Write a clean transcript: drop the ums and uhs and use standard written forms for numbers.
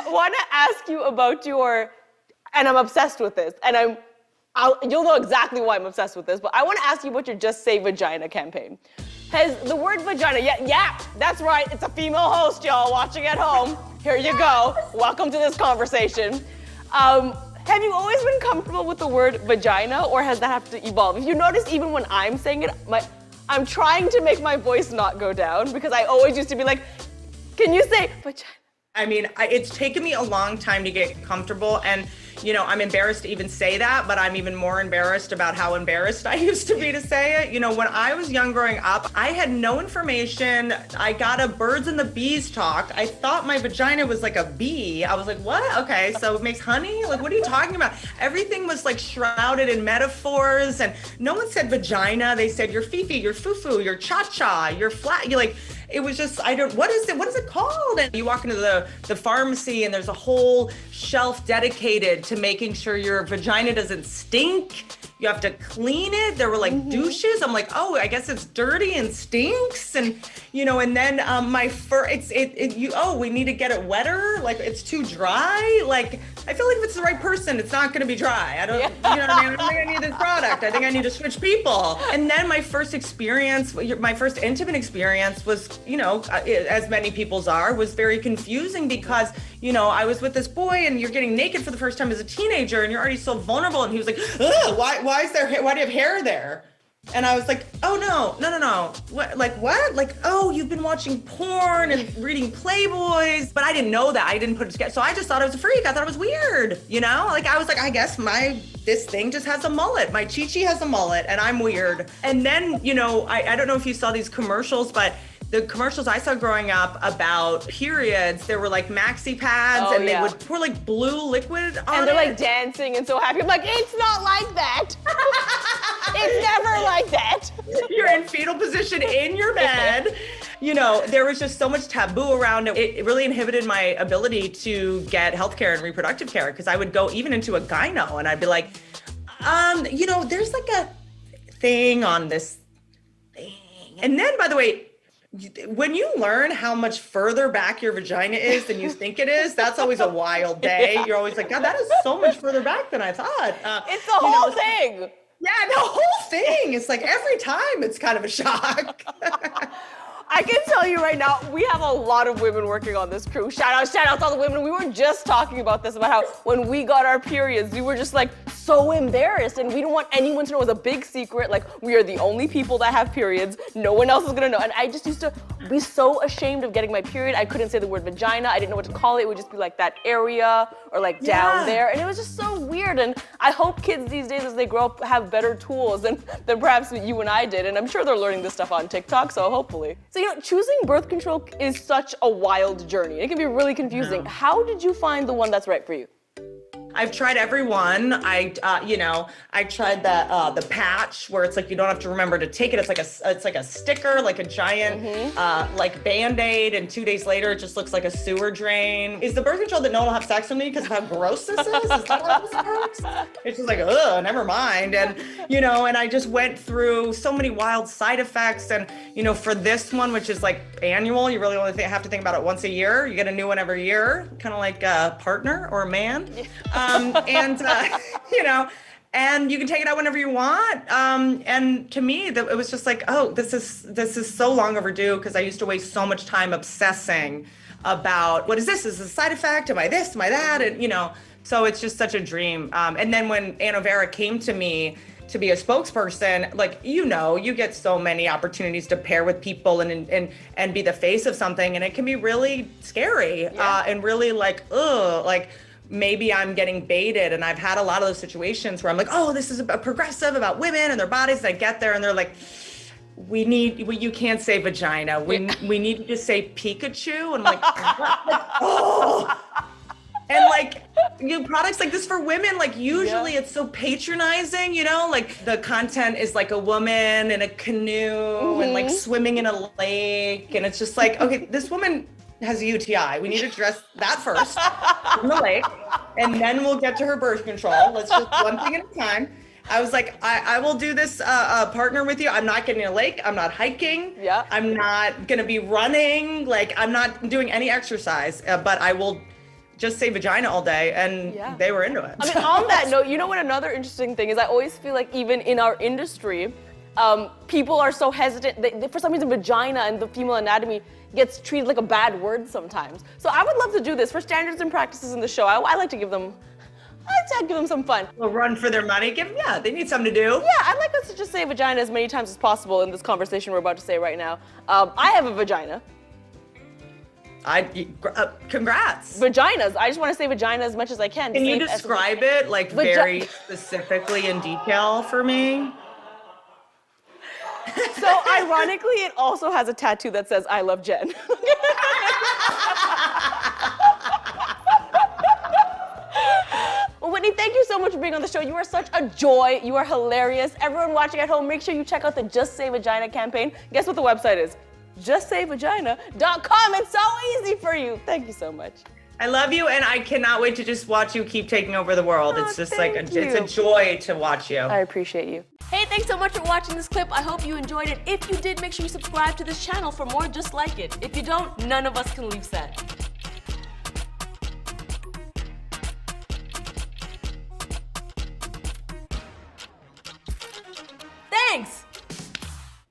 want to ask you about and I'm obsessed with this, and you'll know exactly why I'm obsessed with this, but I want to ask you about your Just Say Vagina campaign. Has the word vagina, yeah, that's right, it's a female host, y'all, watching at home. Here you go. Welcome to this conversation. Have you always been comfortable with the word vagina, or has that have to evolve? If you notice, even when I'm saying it, I'm trying to make my voice not go down, because I always used to be like, can you say vagina? I mean, it's taken me a long time to get comfortable, and I'm embarrassed to even say that, but I'm even more embarrassed about how embarrassed I used to be to say it. When I was young growing up, I had no information. I got a birds and the bees talk. I thought my vagina was like a bee. I was like, what? Okay, so it makes honey? Like, what are you talking about? Everything was like shrouded in metaphors, and no one said vagina. They said your fifi, your fufu, your cha-cha, your flat. It was just, what is it called? And you walk into the pharmacy and there's a whole shelf dedicated to making sure your vagina doesn't stink. You have to clean it. There were like douches. I'm like, oh, I guess it's dirty and stinks. And, and then my fur, we need to get it wetter. Like, it's too dry. Like, I feel like if it's the right person, it's not going to be dry. I don't, you know what I mean? I don't think I need this product. I think I need to switch people. And then my first intimate experience was, as many people's are, was very confusing because, I was with this boy and you're getting naked for the first time as a teenager and you're already so vulnerable. And he was like, ugh, why do you have hair there? And I was like, oh, no. What? Like, oh, you've been watching porn and reading Playboys. But I didn't know that. I didn't put it together. So I just thought I was a freak. I thought it was weird, Like, I was like, I guess this thing just has a mullet. My Chi-Chi has a mullet and I'm weird. And then, I don't know if you saw these commercials, but the commercials I saw growing up about periods, there were like maxi pads and they would pour like blue liquid on it. And they're like dancing and so happy. I'm like, it's not like that. It's never like that. You're in fetal position in your bed. There was just so much taboo around it. It really inhibited my ability to get healthcare and reproductive care because I would go even into a gyno and I'd be like, there's like a thing on this thing. And then, by the way, when you learn how much further back your vagina is than you think it is, that's always a wild day. Yeah. You're always like, God, that is so much further back than I thought. It's the whole thing. Yeah, the whole thing. It's like every time it's kind of a shock. I can tell you right now, we have a lot of women working on this crew. Shout out to all the women. We were just talking about this, about how when we got our periods, we were just like so embarrassed and we don't want anyone to know. It was a big secret. Like, we are the only people that have periods. No one else is gonna know. And I just used to be so ashamed of getting my period. I couldn't say the word vagina. I didn't know what to call it. It would just be like that area or like down there. And it was just so weird. And I hope kids these days as they grow up have better tools than perhaps you and I did. And I'm sure they're learning this stuff on TikTok, so hopefully. So, choosing birth control is such a wild journey. It can be really confusing. Yeah. How did you find the one that's right for you? I've tried every one. I tried the patch where it's like you don't have to remember to take it. It's like a sticker, like a giant like Band-Aid, and 2 days later it just looks like a sewer drain. Is the birth control that no one will have sex with me because of how gross this is? Is that how this works? It's just like, ugh, never mind. And and I just went through so many wild side effects. And for this one, which is like annual, you really only have to think about it once a year. You get a new one every year, kind of like a partner or a man. And you can take it out whenever you want. And to me, it was just like, oh, this is so long overdue because I used to waste so much time obsessing about what is this? Is this a side effect? Am I this? Am I that? And so it's just such a dream. And then when Annovera came to me to be a spokesperson, like, you get so many opportunities to pair with people and be the face of something, and it can be really scary and really like, ugh, like. Maybe I'm getting baited, and I've had a lot of those situations where I'm like, oh, this is a progressive about women and their bodies. And I get there and they're like, you can't say vagina. We need you to say Pikachu. And I'm like, what? Oh. And like, products like this for women, like usually it's so patronizing, like the content is like a woman in a canoe and like swimming in a lake. And it's just like, okay, this woman has a UTI. We need to address that first in the lake, and then we'll get to her birth control. Let's just one thing at a time. I was like, I will do this partner with you. I'm not getting a lake. I'm not hiking. Yeah. I'm not going to be running. Like, I'm not doing any exercise, but I will just say vagina all day, and Yeah. they were into it. I mean, on that note, you know what another interesting thing is? I always feel like even in our industry, people are so hesitant. For some reason, vagina and the female anatomy gets treated like a bad word sometimes. So I would love to do this for standards and practices in the show. I like to give them some fun. They'll run for their money. They need something to do. Yeah, I'd like us to just say vagina as many times as possible in this conversation we're about to say right now. I have a vagina. Congrats. Vaginas. I just want to say vagina as much as I can. Can you describe it like very specifically in detail for me? So ironically, it also has a tattoo that says "I love Jen." Well, Whitney, thank you so much for being on the show. You are such a joy. You are hilarious. Everyone watching at home, make sure you check out the Just Say Vagina campaign. Guess what the website is? justsayvagina.com. It's so easy for you. Thank you so much. I love you, and I cannot wait to just watch you keep taking over the world. Oh, it's just thank it's a joy to watch you. I appreciate you. Hey, thanks so much for watching this clip. I hope you enjoyed it. If you did, make sure you subscribe to this channel for more just like it. If you don't, none of us can leave set. Thanks!